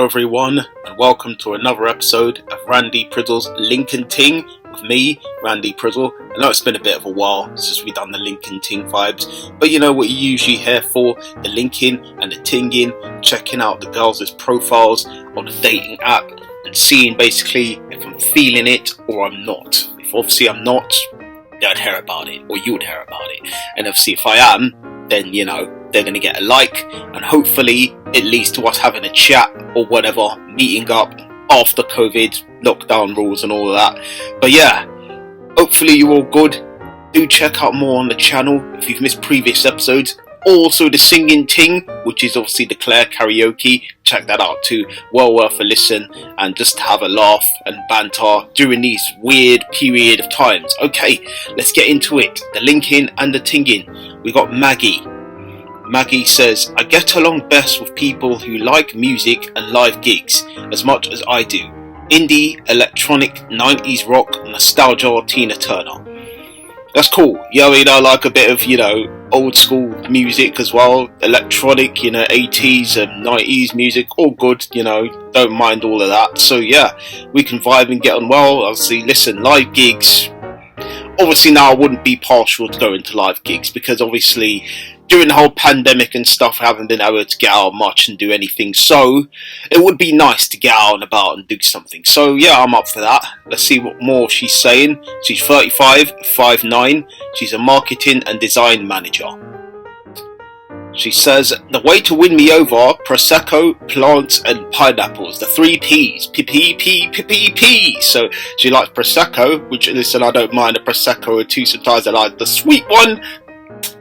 everyone, and welcome to another episode of Randy Prizzle's Lincoln Ting with me, Randy Prizzle. I know it's been a bit of a while since we've done the Lincoln Ting vibes, but you know what you're usually here for, the linking and the tinging, checking out the girls' profiles on the dating app and seeing basically if I'm feeling it or I'm not. If obviously I'm not, they'd hear about it, or you would hear about it. And obviously if I am, then you know, they're going to get a like, and hopefully it leads to us having a chat or whatever, meeting up after COVID lockdown rules and all of that. But yeah, hopefully you're all good. Do check out more on the channel if you've missed previous episodes. Also the singing Ting, which is obviously the Claire karaoke, check that out too, well worth a listen, and just to have a laugh and banter during these weird period of times. Okay, let's get into it, the linking and the tinging. We got Maggie. Maggie says, I get along best with people who like music and live gigs as much as I do. Indie, electronic, 90s rock, nostalgia, Tina Turner. That's cool. Yeah, I like a bit of, old school music as well. Electronic, 80s and 90s music, all good, don't mind all of that. So yeah, we can vibe and get on well. Obviously, listen, live gigs. Obviously now I wouldn't be partial to going to live gigs because obviously during the whole pandemic and stuff, I haven't been able to get out much and do anything. So it would be nice to get out and about and do something. So yeah, I'm up for that. Let's see what more she's saying. She's 35, 5'9". She's a marketing and design manager. She says, the way to win me over, Prosecco, plants and pineapples. The 3 P's. P. So she likes Prosecco, which, listen, I don't mind a Prosecco or two. Sometimes I like the sweet one.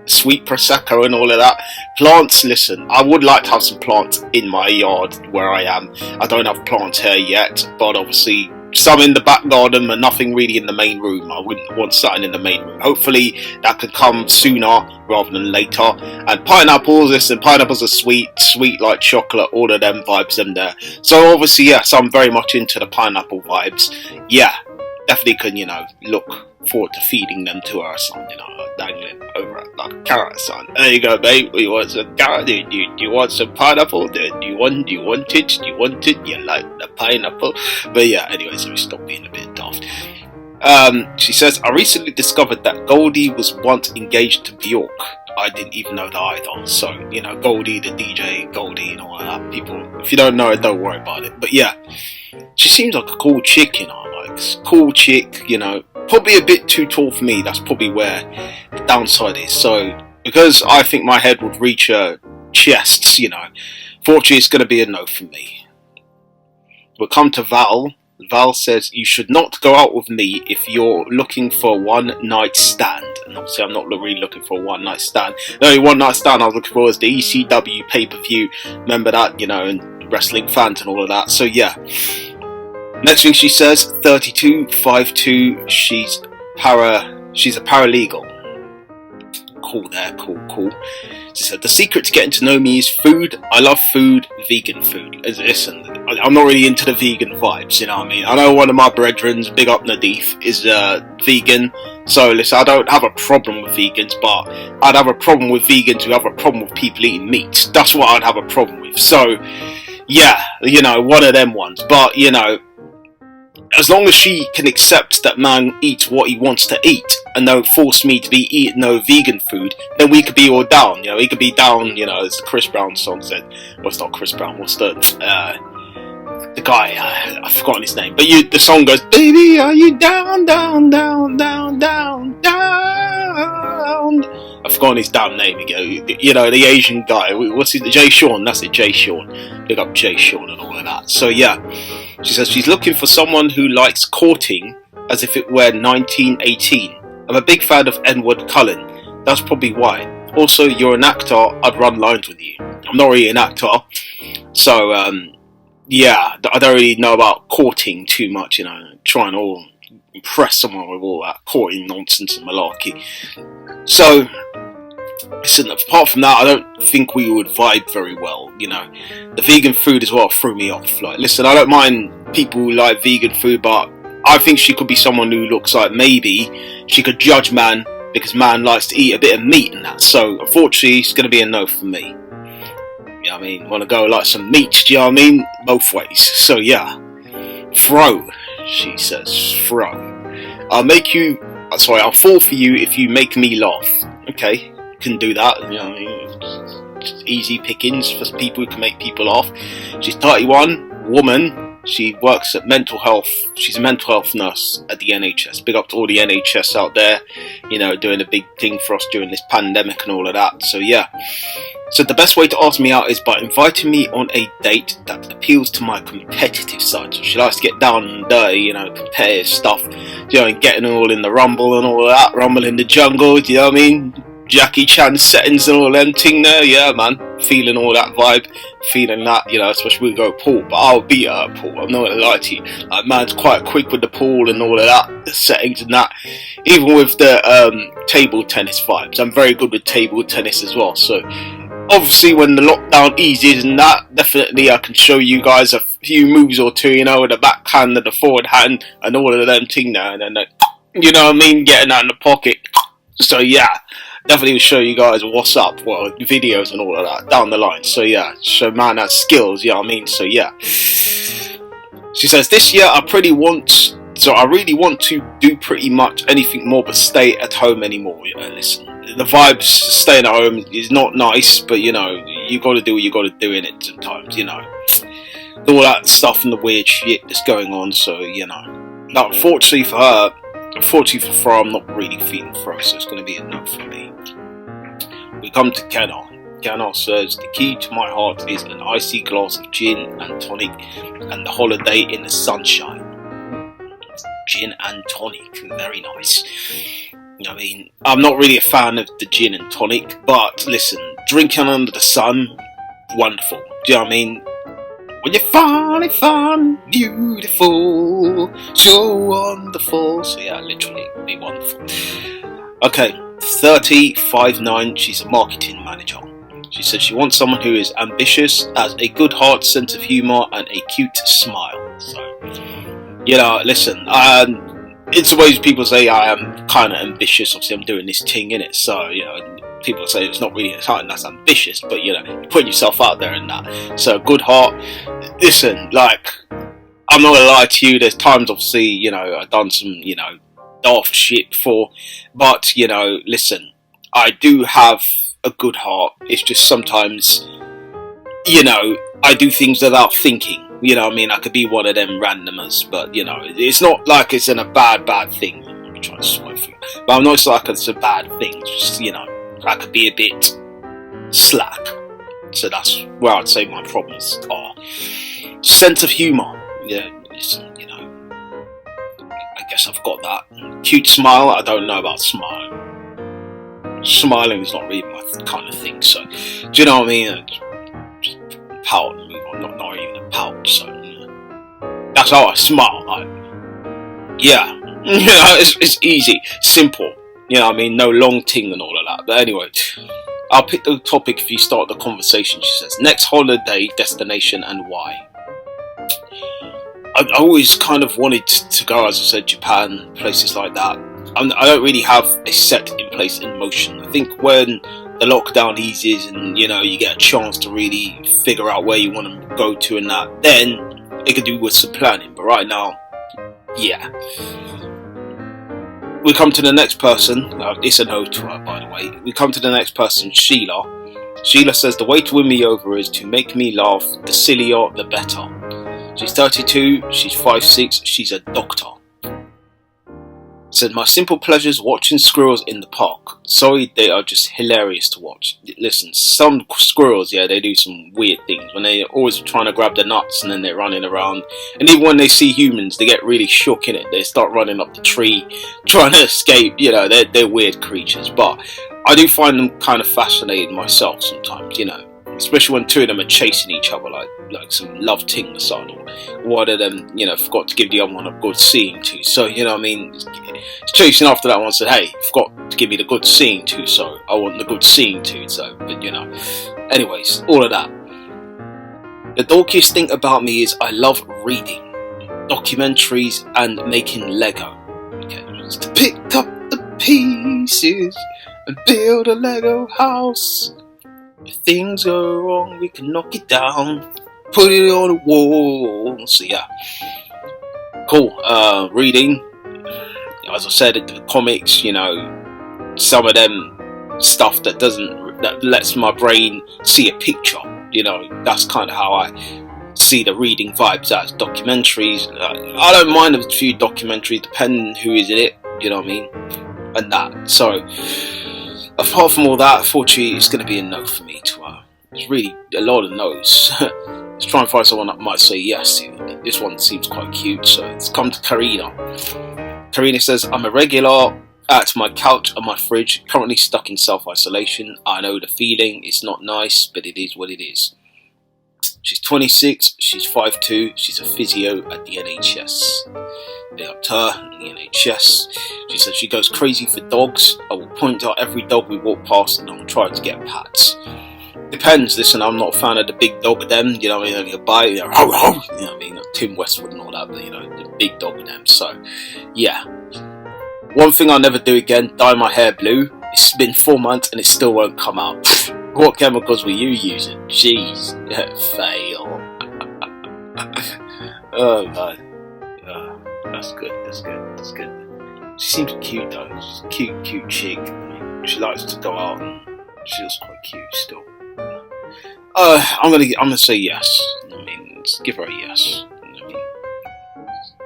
Sweet Prosecco and all of that. Plants, listen, I would like to have some plants in my yard where I am. I don't have plants here yet, but obviously some in the back garden and nothing really in the main room. I wouldn't want something in the main room. Hopefully that could come sooner rather than later. And pineapples, listen, pineapples are sweet like chocolate, all of them vibes in there. So obviously, yes, I'm very much into the pineapple vibes. Yeah, definitely can, look forward to feeding them to our son, dangling over it like a carrot, son. There you go, babe. You want some carrot? Do you want some pineapple? Do you want it? You like the pineapple? But yeah, anyways, let me stop being a bit daft. She says, I recently discovered that Goldie was once engaged to Bjork. I didn't even know that either. So, Goldie, the DJ, Goldie and all that. People, if you don't know it, don't worry about it. But yeah, she seems like a cool chick, cool chick, probably a bit too tall for me. That's probably where the downside is. So, because I think my head would reach her chests, fortunately it's going to be a no for me. We'll come to Val. Val says, you should not go out with me if you're looking for a one-night stand. And obviously I'm not really looking for a one-night stand. The only one-night stand I was looking for was the ECW pay-per-view. Remember that, and wrestling fans and all of that. So yeah. Next thing she says, 32, 5'2", she's a paralegal. Cool there, cool. She said, the secret to getting to know me is food. I love food, vegan food. Listen, I'm not really into the vegan vibes, you know what I mean? I know one of my brethrens, big up Nadif, is vegan. So listen, I don't have a problem with vegans, but I'd have a problem with vegans who have a problem with people eating meat. That's what I'd have a problem with. So, yeah, one of them ones. But, as long as she can accept that man eats what he wants to eat and don't force me to be eating no vegan food, then we could be all down. He could be down, as the Chris Brown song said. Well, it's not Chris Brown, what's the guy, I've forgotten his name. But the song goes, baby, are you down? I've forgotten his damn name again. The Asian guy. What's his? Jay Sean. That's it, Jay Sean. Big up Jay Sean and all of that. So yeah, she says she's looking for someone who likes courting as if it were 1918. I'm a big fan of Edward Cullen. That's probably why. Also, you're an actor. I'd run lines with you. I'm not really an actor, so yeah, I don't really know about courting too much. Trying to impress someone with all that courting nonsense and malarkey. So, listen, apart from that, I don't think we would vibe very well, The vegan food as well threw me off. Like, listen, I don't mind people who like vegan food, but I think she could be someone who looks like maybe she could judge man because man likes to eat a bit of meat and that. So, unfortunately, it's going to be a no for me. You know what I mean? Want to go like some meats, do you know what I mean? Both ways. So yeah. Throw, she says, throw. I'll fall for you if you make me laugh. Okay, can do that, you know what I mean? Just easy pickings for people who can make people laugh. She's 31, woman. She works at mental health. She's a mental health nurse at the NHS. Big up to all the NHS out there, you know, doing a big thing for us during this pandemic and all of that. So yeah. So the best way to ask me out is by inviting me on a date that appeals to my competitive side. So she likes to get down and dirty, you know, competitive stuff, you know, and getting all in the rumble and all of that, rumble in the jungle, do you know what I mean? Jackie Chan settings and all them ting there, yeah man, feeling all that vibe, feeling that, you know, especially we go pool, but I'll beat her at pool, I'm not gonna lie to you, like man's quite quick with the pool and all of that, the settings and that, even with the table tennis vibes, I'm very good with table tennis as well, so obviously when the lockdown eases and that, definitely I can show you guys a few moves or two, you know, with the backhand and the forward hand and all of them ting there, and then, you know what I mean, getting that in the pocket, so yeah. Definitely will show you guys what's up, videos and all of that down the line. So yeah, show man has skills, you know what I mean? So yeah. She says, this year I really want to do pretty much anything more but stay at home anymore. You know, listen, the vibes staying at home is not nice, but you know, you gotta do what you gotta do in it sometimes, you know. All that stuff and the weird shit that's going on, so you know. Now, unfortunately for her, unfortunately for Fro, I'm not really feeling Fro, so it's going to be a no for me. We come to Kenna. Kenna says, the key to my heart is an icy glass of gin and tonic and the holiday in the sunshine. Gin and tonic, very nice. I mean, I'm not really a fan of the gin and tonic, but listen, drinking under the sun, wonderful. Do you know what I mean? When you're fun, beautiful, so wonderful. So yeah, literally, be wonderful. Okay, 30, 5'9", she's a marketing manager. She said she wants someone who is ambitious, has a good heart, sense of humour, and a cute smile. So, you know, listen, it's the ways people say I am kind of ambitious. Obviously, I'm doing this thing in it, so you know. People say it's not really something that's ambitious, but you know, you're putting yourself out there and that. So, good heart. Listen, like, I'm not gonna lie to you, there's times obviously, you know, I've done some, you know, daft shit before, but you know, listen, I do have a good heart. It's just sometimes, you know, I do things without thinking. You know what I mean? I could be one of them randomers, but you know, it's not like it's in a bad thing. I'm trying to swipe through, but I'm not like it's a bad thing. It's just, you know, I could be a bit slack. So that's where I'd say my problems are. Sense of humour. Yeah, listen, you know, I guess I've got that. Cute smile. I don't know about smiling. Smiling is not really my kind of thing. So, do you know what I mean? Just pout and move on. Not even a pout. So, you know, that's how I smile. Yeah, you know, it's easy, simple. You know what I mean? No long ting and all of that. But anyway, I'll pick the topic if you start the conversation. She says, next holiday destination and why? I always kind of wanted to go, as I said, Japan, places like that. I don't really have a set in place in motion. I think when the lockdown eases and, you know, you get a chance to really figure out where you want to go to and that, then it could do with some planning. But right now, yeah. We come to the next person. It's a no to her, by the way. We come to the next person, Sheila. Sheila says, the way to win me over is to make me laugh. The sillier, the better. She's 32. She's 5'6". She's a doctor. Said, my simple pleasures watching squirrels in the park. Sorry, they are just hilarious to watch. Listen, some squirrels, yeah, they do some weird things. When they're always trying to grab the nuts and then they're running around. And even when they see humans, they get really shook in it. They start running up the tree, trying to escape. You know, they're weird creatures. But I do find them kind of fascinating myself sometimes, you know. Especially when two of them are chasing each other like some love ting or something. Or one of them, you know, forgot to give the other one a good seeing to. So, you know what I mean? It's chasing after that one, said, hey, forgot to give me the good seeing to, so I want the good seeing to. So, but you know. Anyways, all of that. The dorkiest thing about me is I love reading, documentaries, and making Lego. Okay, just to pick up the pieces and build a Lego house. If things go wrong, we can knock it down, put it on the wall. So yeah, cool. Reading, as I said, the comics, you know, some of them stuff that lets my brain see a picture. You know, that's kind of how I see the reading vibes as. Documentaries, I don't mind a few documentaries depending who is in it, you know what I mean, and that. So apart from all that, unfortunately it's going to be a no for me to it's really a lot of no's. Let's try and find someone that might say yes to. This one seems quite cute, so it's come to Karina. Karina says, I'm a regular at my couch and my fridge, currently stuck in self-isolation. I know the feeling, it's not nice, but it is what it is. She's 26, she's 5'2", she's a physio at the NHS. Big up to her, the NHS. She says she goes crazy for dogs. I will point out every dog we walk past and I'll try to get pats. Depends, listen, I'm not a fan of the big dog of them, you know what I mean, you bite, you know what I mean, Tim Westwood and all that, but you know, the big dog of them, so, yeah. One thing I'll never do again, dye my hair blue. It's been 4 months and it still won't come out. What chemicals were you using? Jeez, fail. Oh man, that's good. She seems cute though. She's a cute chick. I mean, she likes to go out and she looks quite cute still. I'm gonna say yes. I mean, let's give her a yes. I mean,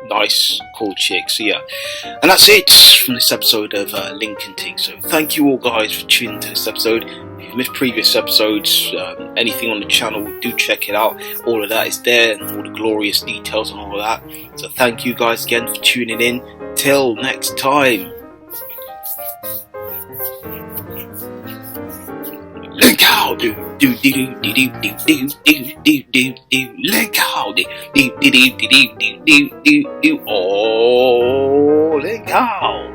nice, cool chick. So yeah, and that's it from this episode of Lincoln Ting. So thank you all guys for tuning to this episode. If you've missed previous episodes, anything on the channel, do check it out. All of that is there, and all the glorious details and all of that. So thank you guys again for tuning in. Till next time. Look how do look how do oh look how.